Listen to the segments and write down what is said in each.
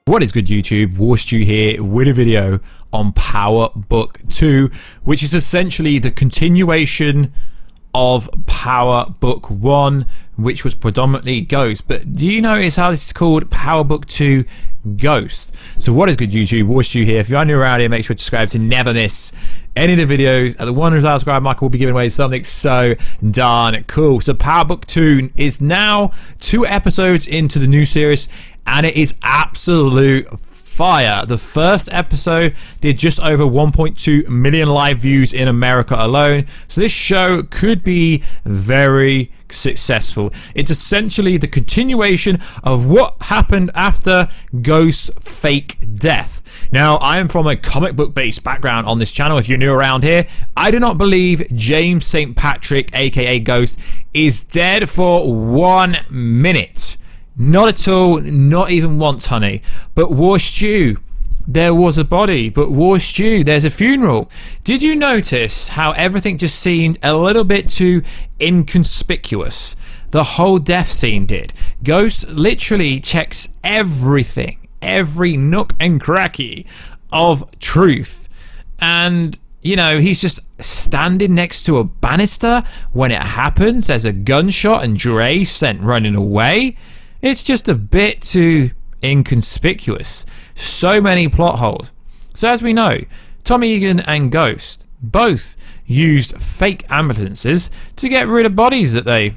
What is good, YouTube? Warstu here with a video on Power Book II, which is essentially the continuation of Power Book I, which was predominantly Ghost. But do you notice how this is called Power Book II Ghost? So what is good, YouTube? Warstu here. If you're new around here, make sure to subscribe to never miss any of the videos. At the one who's subscribed, Michael will be giving away something so darn cool. So Power Book II is now 2 episodes into the new series, and it is absolute fire. The first episode did just over 1.2 million live views in America alone, so this show could be very successful. It's essentially the continuation of what happened after Ghost's fake death. Now, I am from a comic book based background on this channel. If you're new around here, I do not believe James St. Patrick, aka Ghost, is dead for 1 minute. Not at all, not even once, honey. But Warstu, there was a body. But Warstu, there's a funeral. Did you notice how everything just seemed a little bit too inconspicuous? The whole death scene did. Ghost literally checks everything, every nook and cranny of truth. And, you know, he's just standing next to a banister when it happens. There's a gunshot and Dre sent running away. It's just a bit too inconspicuous. So many plot holes. So as we know, Tommy Egan and Ghost both used fake ambulances to get rid of bodies that they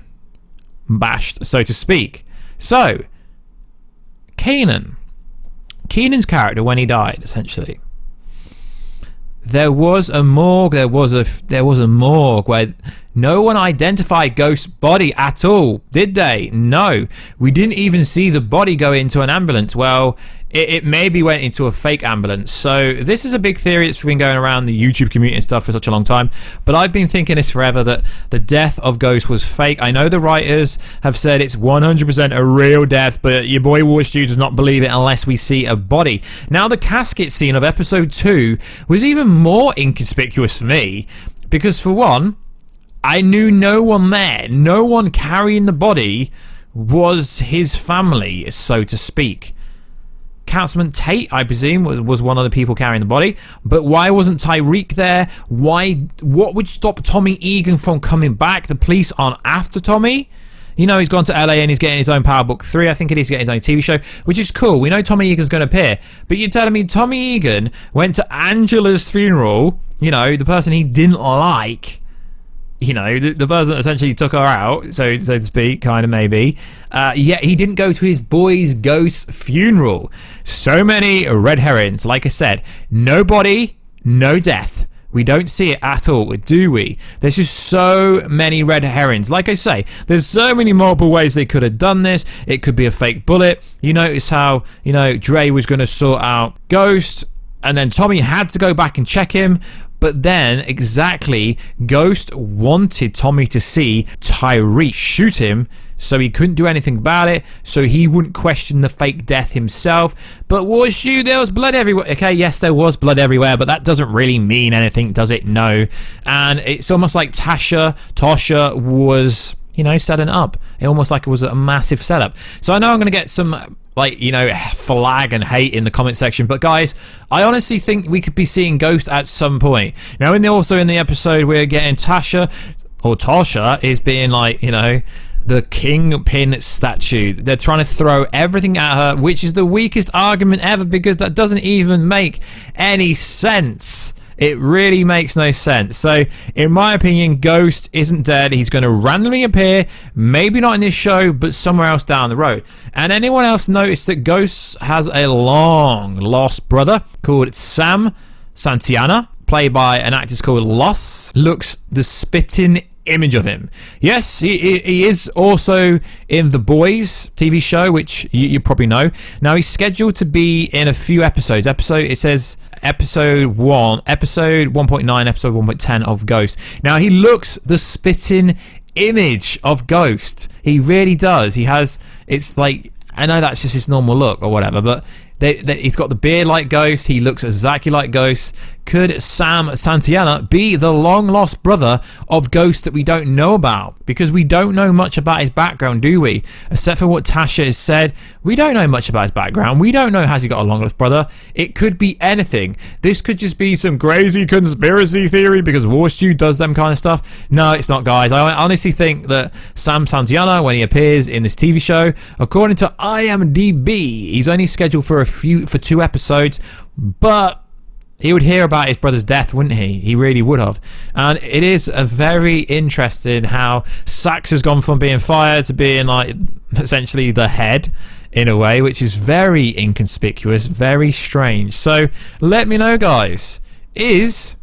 bashed, so to speak. So Keenan's character, when he died, essentially, there was a morgue. There was a morgue where no one identified Ghost's body at all, did they? No, we didn't even see the body go into an ambulance. Well, it maybe went into a fake ambulance. So this is a big theory. It's been going around the YouTube community and stuff for such a long time, but I've been thinking this forever, that the death of Ghost was fake. I know the writers have said it's 100% a real death, but your boy Warstu does not believe it unless we see a body. Now, the casket scene of episode 2 was even more inconspicuous for me, because for one, I knew no one there. No one carrying the body was his family, so to speak. Councilman Tate, I presume, was one of the people carrying the body. But why wasn't Tyreek there? What would stop Tommy Egan from coming back? The police aren't after Tommy. You know, he's gone to LA and he's getting his own Power Book 3. I think it is getting his own TV show, which is cool. We know Tommy Egan's going to appear. But you're telling me Tommy Egan went to Angela's funeral, you know, the person he didn't like, you know, the person that essentially took her out, so to speak, kind of, maybe. Yet he didn't go to his boy's Ghost funeral. So many red herrings. Like I said, no body, no death. We don't see it at all, do we? There's just so many red herrings. Like I say, there's so many multiple ways they could have done this. It could be a fake bullet. You notice how, you know, Dre was going to sort out Ghost, and then Tommy had to go back and check him. But then, exactly, Ghost wanted Tommy to see Tyreek shoot him, so he couldn't do anything about it, so he wouldn't question the fake death himself. But Warstu, there was blood everywhere. Okay, yes, there was blood everywhere, but that doesn't really mean anything, does it? No. And it's almost like Tasha was, you know, setting up. It almost like it was a massive setup. So I know I'm going to get some, like, you know, flag and hate in the comment section, but guys, I honestly think we could be seeing Ghost at some point. Now, also in the episode, we're getting Tasha is being, like, you know, the kingpin statue. They're trying to throw everything at her, which is the weakest argument ever, because that doesn't even make any sense. It really makes no sense. So, in my opinion, Ghost isn't dead. He's going to randomly appear, maybe not in this show, but somewhere else down the road. And anyone else noticed that Ghost has a long-lost brother called Sam Santana, played by an actor called Laz? Looks the spitting image of him. Yes, he is also in The Boys TV show, which you probably know. Now, he's scheduled to be in a few episodes. It says episode 1, episode 1.9, episode 1.10 of Ghost. Now, he looks the spitting image of Ghost. He really does. He has, it's like, I know that's just his normal look or whatever, but he's got the beard like Ghost. He looks exactly like Ghost. could Sam Santana be the long-lost brother of Ghost that we don't know about? Because we don't know much about his background, do we? Except for what Tasha has said, we don't know much about his background. We don't know, has he got a long-lost brother? It could be anything. This could just be some crazy conspiracy theory because Warstu does them kind of stuff. No, it's not, guys. I honestly think that Sam Santana, when he appears in this TV show, according to IMDb, he's only scheduled for 2 episodes, but he would hear about his brother's death, wouldn't he? He really would have. And it is a very interesting how Sax has gone from being fired to being like essentially the head in a way, which is very inconspicuous, very strange. So let me know, guys. Is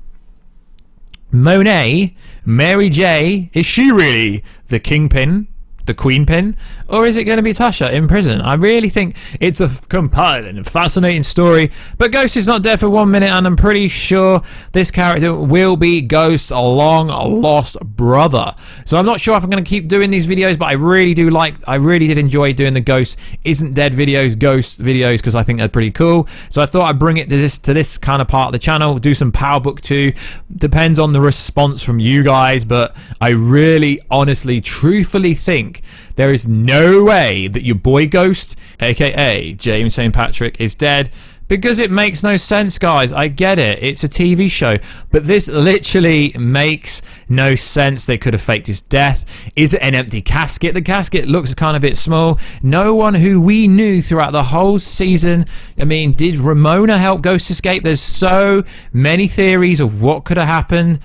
Monet, Mary J, is she really the kingpin? The queen pin, or is it going to be Tasha in prison? I really think it's a compelling and fascinating story, but Ghost is not dead for 1 minute, and I'm pretty sure this character will be Ghost's long lost brother. So I'm not sure if I'm going to keep doing these videos, but I really did enjoy doing the Ghost isn't dead videos, Ghost videos, because I think they're pretty cool. So I thought I'd bring it to this kind of part of the channel, do some Power Book 2. Depends on the response from you guys, but I really honestly truthfully think there is no way that your boy Ghost, aka James St. Patrick, is dead, because it makes no sense, guys. I get it, it's a TV show, but this literally makes no sense. They could have faked his death. Is it an empty casket? The casket looks kind of a bit small. No one who we knew throughout the whole season. I mean, did Ramona help Ghost escape? There's so many theories of what could have happened.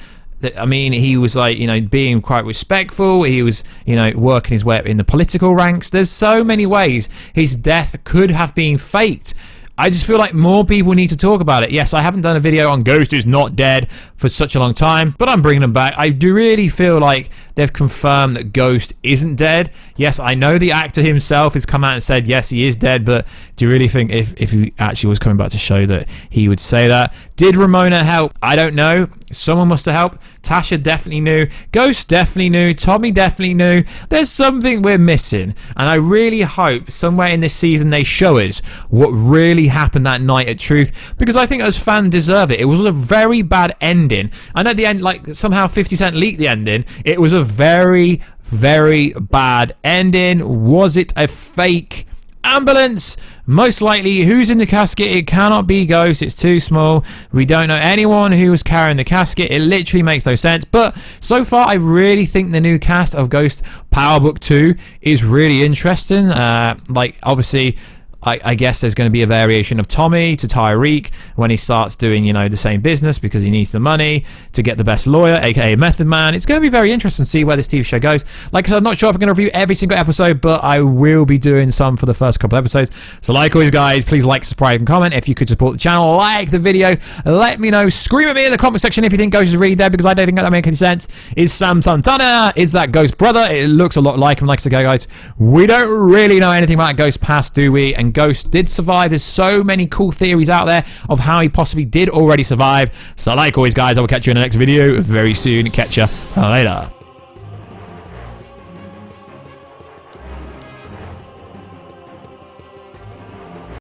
I mean, he was like, being quite respectful. He was, working his way up in the political ranks. There's so many ways his death could have been faked. I just feel like more people need to talk about it. Yes, I haven't done a video on Ghost is not dead for such a long time, but I'm bringing them back. I do really feel like they've confirmed that Ghost isn't dead. Yes, I know the actor himself has come out and said, yes, he is dead, but do you really think if he actually was coming back to show that he would say that? Did Ramona help? I don't know. Someone must have helped. Tasha definitely knew. Ghost definitely knew. Tommy definitely knew. There's something we're missing, and I really hope somewhere in this season they show us what really happened that night at Truth, because I think us fans deserve it. It was a very bad ending, and at the end, like, somehow 50 Cent leaked the ending. It was a very, very bad ending. Was it a fake ambulance? Most likely. Who's in the casket? It cannot be Ghost. It's too small. We don't know anyone who was carrying the casket. It literally makes no sense. But so far, I really think the new cast of Ghost Power Book 2 is really interesting. Like, obviously, I guess there's going to be a variation of Tommy to Tyreek when he starts doing, the same business because he needs the money to get the best lawyer, aka Method Man. It's going to be very interesting to see where this TV show goes. Like I said, I'm not sure if I'm going to review every single episode, but I will be doing some for the first couple of episodes. So like always, guys, please like, subscribe, and comment. If you could support the channel, like the video, let me know. Scream at me in the comment section if you think Ghost is really dead, because I don't think that makes any sense. Is Sam Santana? Is that Ghost brother? It looks a lot like him. Like I said, guys, we don't really know anything about Ghost past, do we? And Ghost did survive. There's so many cool theories out there of how he possibly did already survive. So like always, guys, I will catch you in the next video very soon. Catch you later.